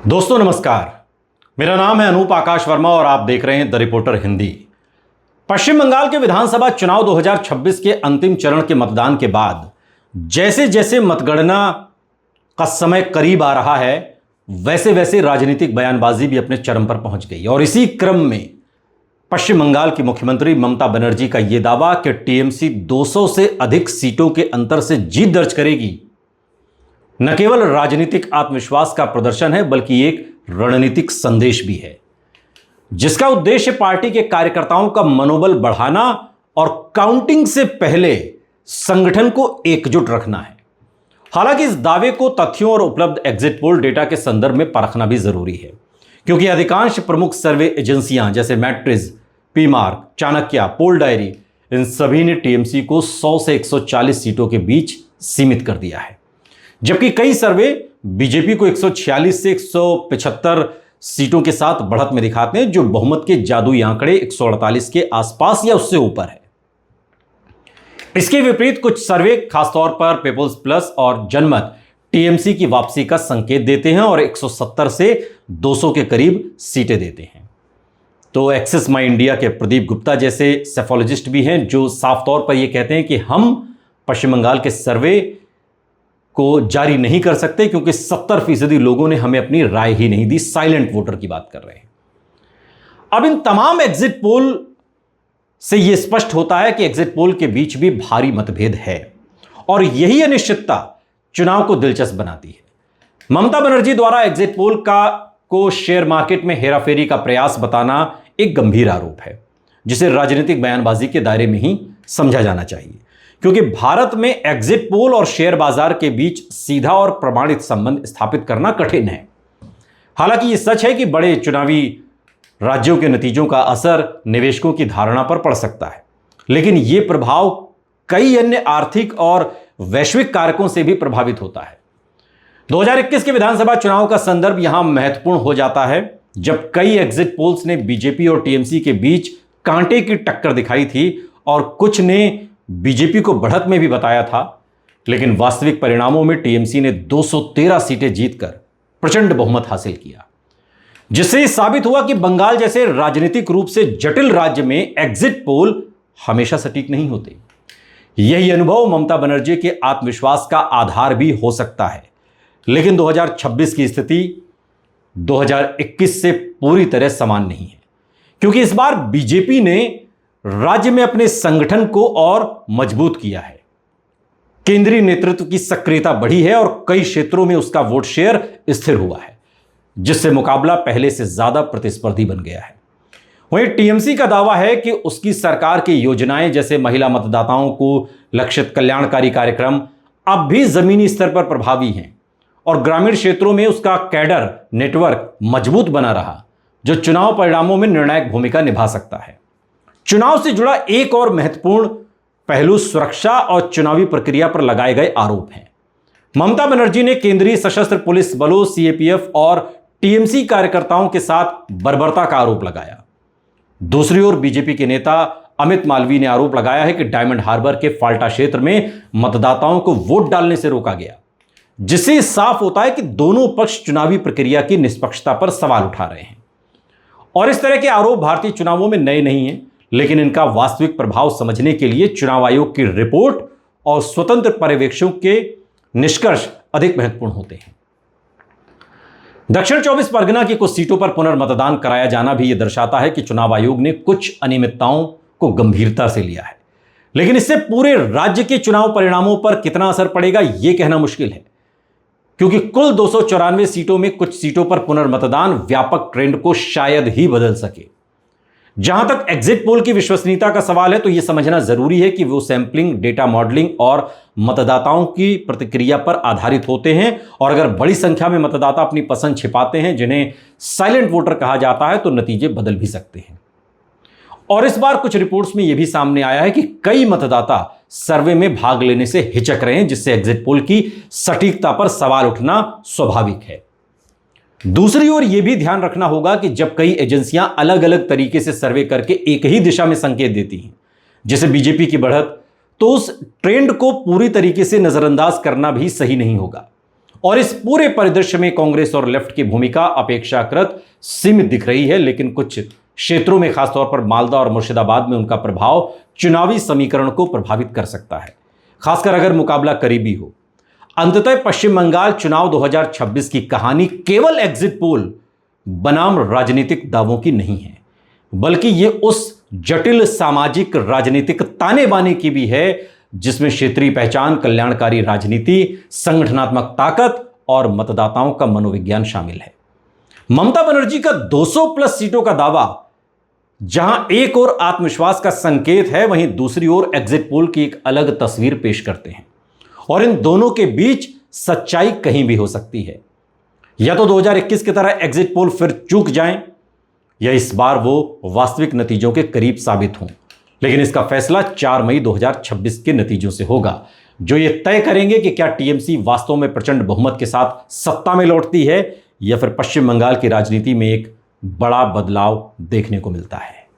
दोस्तों नमस्कार। मेरा नाम है अनूप आकाश वर्मा और आप देख रहे हैं द रिपोर्टर हिंदी। पश्चिम बंगाल के विधानसभा चुनाव 2026 के अंतिम चरण के मतदान के बाद जैसे जैसे मतगणना का समय करीब आ रहा है वैसे वैसे राजनीतिक बयानबाजी भी अपने चरम पर पहुंच गई और इसी क्रम में पश्चिम बंगाल की मुख्यमंत्री ममता बनर्जी का यह दावा कि टीएमसी 200 से अधिक सीटों के अंतर से जीत दर्ज करेगी न केवल राजनीतिक आत्मविश्वास का प्रदर्शन है बल्कि एक रणनीतिक संदेश भी है जिसका उद्देश्य पार्टी के कार्यकर्ताओं का मनोबल बढ़ाना और काउंटिंग से पहले संगठन को एकजुट रखना है। हालांकि इस दावे को तथ्यों और उपलब्ध एग्जिट पोल डेटा के संदर्भ में परखना भी जरूरी है क्योंकि अधिकांश प्रमुख सर्वे एजेंसियां जैसे मैट्रिज, पीमार्क, चाणक्य, पोल डायरी इन सभी ने टीएमसी को 100 से 140 सीटों के बीच सीमित कर दिया है, जबकि कई सर्वे बीजेपी को 146 से 175 सीटों के साथ बढ़त में दिखाते हैं, जो बहुमत के जादुई आंकड़े 148 के आसपास या उससे ऊपर है। इसके विपरीत कुछ सर्वे खासतौर पर पीपल्स प्लस और जनमत टीएमसी की वापसी का संकेत देते हैं और 170 से 200 के करीब सीटें देते हैं। तो एक्सिस माई इंडिया के प्रदीप गुप्ता जैसे सेफोलॉजिस्ट भी हैं जो साफ तौर पर यह कहते हैं कि हम पश्चिम बंगाल के सर्वे को जारी नहीं कर सकते क्योंकि 70% लोगों ने हमें अपनी राय ही नहीं दी। साइलेंट वोटर की बात कर रहे हैं। अब इन तमाम एग्जिट पोल से यह स्पष्ट होता है कि एग्जिट पोल के बीच भी भारी मतभेद है और यही अनिश्चितता चुनाव को दिलचस्प बनाती है। ममता बनर्जी द्वारा एग्जिट पोल को शेयर मार्केट में हेराफेरी का प्रयास बताना एक गंभीर आरोप है जिसे राजनीतिक बयानबाजी के दायरे में ही समझा जाना चाहिए क्योंकि भारत में एग्जिट पोल और शेयर बाजार के बीच सीधा और प्रमाणित संबंध स्थापित करना कठिन है। हालांकि यह सच है कि बड़े चुनावी राज्यों के नतीजों का असर निवेशकों की धारणा पर पड़ सकता है, लेकिन यह प्रभाव कई अन्य आर्थिक और वैश्विक कारकों से भी प्रभावित होता है। 2021 के विधानसभा चुनाव का संदर्भ यहां महत्वपूर्ण हो जाता है जब कई एग्जिट पोल्स ने बीजेपी और टीएमसी के बीच कांटे की टक्कर दिखाई थी और कुछ ने बीजेपी को बढ़त में भी बताया था, लेकिन वास्तविक परिणामों में टीएमसी ने 213 सीटें जीतकर प्रचंड बहुमत हासिल किया, जिससे यह साबित हुआ कि बंगाल जैसे राजनीतिक रूप से जटिल राज्य में एग्जिट पोल हमेशा सटीक नहीं होते। यही अनुभव ममता बनर्जी के आत्मविश्वास का आधार भी हो सकता है, लेकिन 2026 की स्थिति 2021 से पूरी तरह समान नहीं है क्योंकि इस बार बीजेपी ने राज्य में अपने संगठन को और मजबूत किया है। केंद्रीय नेतृत्व की सक्रियता बढ़ी है और कई क्षेत्रों में उसका वोट शेयर स्थिर हुआ है, जिससे मुकाबला पहले से ज्यादा प्रतिस्पर्धी बन गया है। वहीं टीएमसी का दावा है कि उसकी सरकार की योजनाएं जैसे महिला मतदाताओं को लक्षित कल्याणकारी कार्यक्रम अब भी जमीनी स्तर पर प्रभावी हैं और ग्रामीण क्षेत्रों में उसका कैडर नेटवर्क मजबूत बना रहा, जो चुनाव परिणामों में निर्णायक भूमिका निभा सकता है। चुनाव से जुड़ा एक और महत्वपूर्ण पहलू सुरक्षा और चुनावी प्रक्रिया पर लगाए गए आरोप हैं। ममता बनर्जी ने केंद्रीय सशस्त्र पुलिस बलों सीएपीएफ और टीएमसी कार्यकर्ताओं के साथ बर्बरता का आरोप लगाया। दूसरी ओर बीजेपी के नेता अमित मालवीय ने आरोप लगाया है कि डायमंड हार्बर के फाल्टा क्षेत्र में मतदाताओं को वोट डालने से रोका गया, जिससे साफ होता है कि दोनों पक्ष चुनावी प्रक्रिया की निष्पक्षता पर सवाल उठा रहे हैं। और इस तरह के आरोप भारतीय चुनावों में नए नहीं हैं, लेकिन इनका वास्तविक प्रभाव समझने के लिए चुनाव आयोग की रिपोर्ट और स्वतंत्र पर्यवेक्षकों के निष्कर्ष अधिक महत्वपूर्ण होते हैं। दक्षिण 24 परगना की कुछ सीटों पर पुनर्मतदान कराया जाना भी यह दर्शाता है कि चुनाव आयोग ने कुछ अनियमितताओं को गंभीरता से लिया है, लेकिन इससे पूरे राज्य के चुनाव परिणामों पर कितना असर पड़ेगा यह कहना मुश्किल है क्योंकि कुल 294 सीटों में कुछ सीटों पर पुनर्मतदान व्यापक ट्रेंड को शायद ही बदल सके। जहां तक एग्जिट पोल की विश्वसनीयता का सवाल है तो यह समझना जरूरी है कि वो सैंपलिंग, डेटा मॉडलिंग और मतदाताओं की प्रतिक्रिया पर आधारित होते हैं और अगर बड़ी संख्या में मतदाता अपनी पसंद छिपाते हैं जिन्हें साइलेंट वोटर कहा जाता है तो नतीजे बदल भी सकते हैं। और इस बार कुछ रिपोर्ट्स में यह भी सामने आया है कि कई मतदाता सर्वे में भाग लेने से हिचक रहे हैं, जिससे एग्जिट पोल की सटीकता पर सवाल उठना स्वाभाविक है। दूसरी ओर यह भी ध्यान रखना होगा कि जब कई एजेंसियां अलग अलग तरीके से सर्वे करके एक ही दिशा में संकेत देती हैं, जैसे बीजेपी की बढ़त, तो उस ट्रेंड को पूरी तरीके से नजरअंदाज करना भी सही नहीं होगा। और इस पूरे परिदृश्य में कांग्रेस और लेफ्ट की भूमिका अपेक्षाकृत सीमित दिख रही है, लेकिन कुछ क्षेत्रों में, खासतौर पर मालदा और मुर्शिदाबाद में उनका प्रभाव चुनावी समीकरण को प्रभावित कर सकता है, खासकर अगर मुकाबला करीबी हो। अंततः पश्चिम बंगाल चुनाव 2026 की कहानी केवल एग्जिट पोल बनाम राजनीतिक दावों की नहीं है, बल्कि यह उस जटिल सामाजिक राजनीतिक ताने बाने की भी है जिसमें क्षेत्रीय पहचान, कल्याणकारी राजनीति, संगठनात्मक ताकत और मतदाताओं का मनोविज्ञान शामिल है। ममता बनर्जी का 200 प्लस सीटों का दावा जहां एक ओर आत्मविश्वास का संकेत है, वहीं दूसरी ओर एग्जिट पोल की एक अलग तस्वीर पेश करते हैं, और इन दोनों के बीच सच्चाई कहीं भी हो सकती है। या तो 2021 की तरह एग्जिट पोल फिर चूक जाएं, या इस बार वो वास्तविक नतीजों के करीब साबित हों। लेकिन इसका फैसला 4 मई 2026 के नतीजों से होगा, जो ये तय करेंगे कि क्या टीएमसी वास्तव में प्रचंड बहुमत के साथ सत्ता में लौटती है, या फिर पश्चिम बंगाल की राजनीति में एक बड़ा बदलाव देखने को मिलता है।